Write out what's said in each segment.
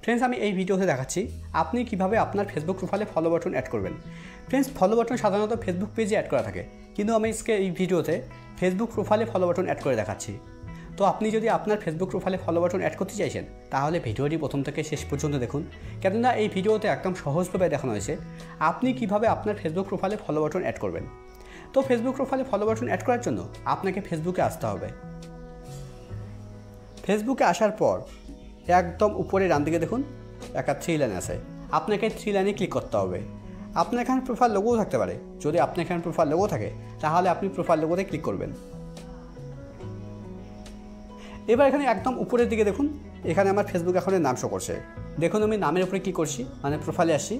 Friends আমি এই ভিডিওতে দেখাচ্ছি আপনি কিভাবে আপনার ফেসবুক প্রোফাইলে ফলো বাটন অ্যাড করবেন। ফ্রেন্ডস ফলো বাটন সাধারণত ফেসবুক পেজে অ্যাড করা থাকে, কিন্তু আমি এই ভিডিওতে ফেসবুক প্রোফাইলে ফলো বাটন অ্যাড করে দেখাচ্ছি। তো আপনি যদি আপনার ফেসবুক প্রোফাইলে ফলো বাটন অ্যাড করতে চাইছেন তাহলে ভিডিওটি প্রথম থেকে শেষ পর্যন্ত দেখুন, কেননা এই ভিডিওতে একদম সহজভাবে দেখানো হয়েছে আপনি কিভাবে আপনার ফেসবুক প্রোফাইলে ফলো বাটন অ্যাড করবেন। তো ফেসবুক প্রোফাইলে ফলো বাটন অ্যাড করার জন্য আপনাকে ফেসবুকে আসতে হবে। ফেসবুকে আসার পর একদম উপরে ডান দিকে দেখুন একটা 3 লাইন আছে, আপনাকে 3 লাইনে ক্লিক করতে হবে। আপনার এখানে প্রোফাইল লোগো থাকতে পারে, যদি আপনার এখানে প্রোফাইল লোগো থাকে তাহলে আপনি প্রোফাইল লোগোতে ক্লিক করবেন। এবার এখানে একদম উপরের দিকে দেখুন, এখানে আমার ফেসবুক অ্যাকাউন্টের নাম শো করছে। দেখুন আমি নামের উপরে ক্লিক করছি, মানে প্রোফাইলে আসছি।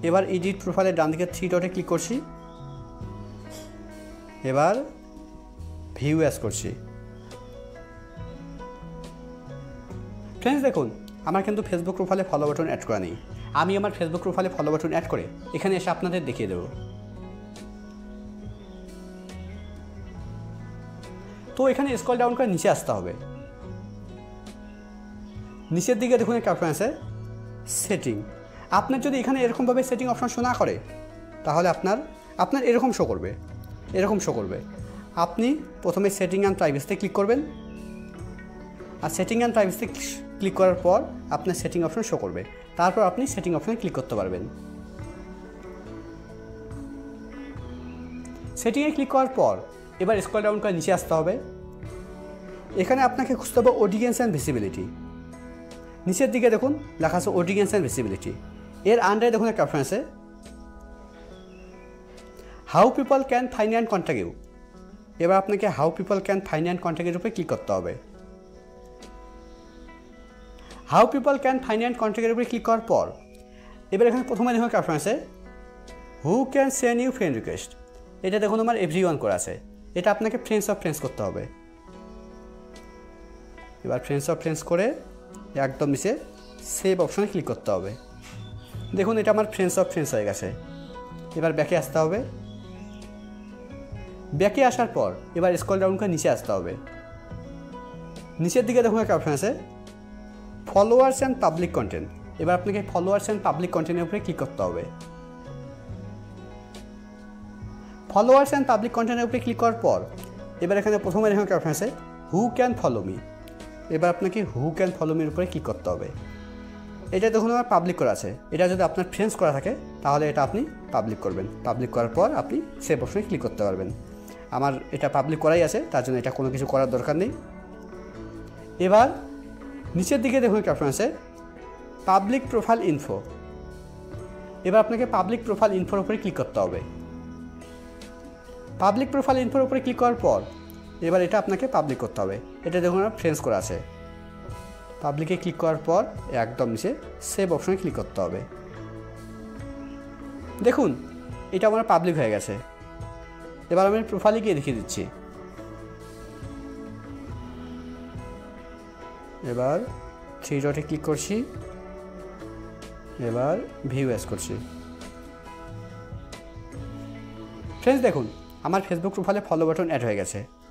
এবার এডিট প্রোফাইলের ডান দিকে 3 ডটে ক্লিক করছি। এবার ভিউ অ্যাজ করছি। ফ্রেন্ডস দেখুন আমার কিন্তু ফেসবুক প্রোফাইলে ফলো বাটন অ্যাড করা নেই। আমি আমার ফেসবুক প্রোফাইলে ফলো বাটন অ্যাড করে এখানে এসে আপনাদের দেখিয়ে দেবো। তো এখানে স্ক্রল ডাউন করে নিচে আসতে হবে। নিচের দিকে দেখুন একটা অপশন আছে সেটিং। আপনার যদি এখানে এরকমভাবে সেটিং অপশন শো না করে তাহলে আপনার এরকম শো করবে। আপনি প্রথমে সেটিং অ্যান্ড প্রাইভেসিতে ক্লিক করবেন, আর সেটিং অ্যান্ড প্রাইভেসিতে ক্লিক করার পর আপনার সেটিং অপশন শো করবে। তারপর আপনি সেটিং অপশনে ক্লিক করতে পারবেন। সেটিংয়ে ক্লিক করার পর এবার স্ক্রল ডাউন করে নিচে আসতে হবে। এখানে আপনাকে খুঁজতে হবে অডিয়েন্স অ্যান্ড ভিজিবিলিটি। নিচের দিকে দেখুন লেখা আছে অডিয়েন্স অ্যান্ড ভিজিবিলিটি। এর আন্ডারে দেখুন একটা অপশন আছে how people can find and contact you. এবার আপনাকে how people can find and কন্ট্যাক্টের উপরে ক্লিক করতে হবে। How people can find and কন্ট্যাক্টের উপরে ক্লিক করার পর এবার এখানে প্রথমে দেখুন একটা অপশন আছে who can send you friend request. এটা দেখুন আমার এভরিওয়ান করা আছে, এটা আপনাকে ফ্রেন্ডস অফ ফ্রেন্ডস করতে হবে। এবার ফ্রেন্ডস অফ ফ্রেন্ডস করে একদম নিচে সেভ অপশনে ক্লিক করতে হবে। দেখুন এটা আমার ফ্রেন্ডস অফ ফ্রেন্ডস হয়ে গেছে। এবার ব্যাকে আসতে হবে। ব্যাকে আসার পর এবার স্ক্রল ডাউন করে নিচে আসতে হবে। নিচের দিকে দেখুন একটা অপশন আছে ফলোয়ার্স অ্যান্ড পাবলিক কন্টেন্ট। এবার আপনাকে ফলোয়ার্স অ্যান্ড পাবলিক কন্টেন্টের উপরে ক্লিক করতে হবে। ফলোয়ার্স অ্যান্ড পাবলিক কন্টেন্টের উপরে ক্লিক করার পর এবার এখানে প্রথমে দেখুন একটা অপশন আছে হু ক্যান ফলো মি। এবার আপনাকে হু ক্যান ফলো মির উপরে ক্লিক করতে হবে। এটা দেখুন আমার পাবলিক করা আছে, এটা যদি আপনার ফ্রেন্ডস করা থাকে তাহলে এটা আপনি পাবলিক করবেন। পাবলিক করার পর আপনি সেভ অপশনে ক্লিক করতে পারবেন। আমার এটা পাবলিক করাই আছে, তার জন্য এটা কোনো কিছু করার দরকার নেই। এবার নিচের দিকে দেখুন একটা অপশন আছে পাবলিক প্রোফাইল ইনফো। এবার আপনাকে পাবলিক প্রোফাইল ইনফোর উপরে ক্লিক করতে হবে। পাবলিক প্রোফাইল ইনফোর উপরে ক্লিক করার পর এবার এটা আপনাকে পাবলিক করতে হবে। এটা দেখুন আমার ফ্রেন্ডস করা আছে। পাবলিকে ক্লিক করার পর একদম নিচে সেভ অপশনে ক্লিক করতে হবে। দেখুন এটা আমার পাবলিক হয়ে গেছে। এবার আমি প্রোফাইলে গিয়ে দেখিয়ে দিচ্ছি। এবার 3 ডটে ক্লিক করছি। এবার ভিউ অ্যাজ করছি। ফ্রেন্ডস দেখুন আমার ফেসবুক প্রোফাইলে ফলো বাটন অ্যাড হয়ে গেছে।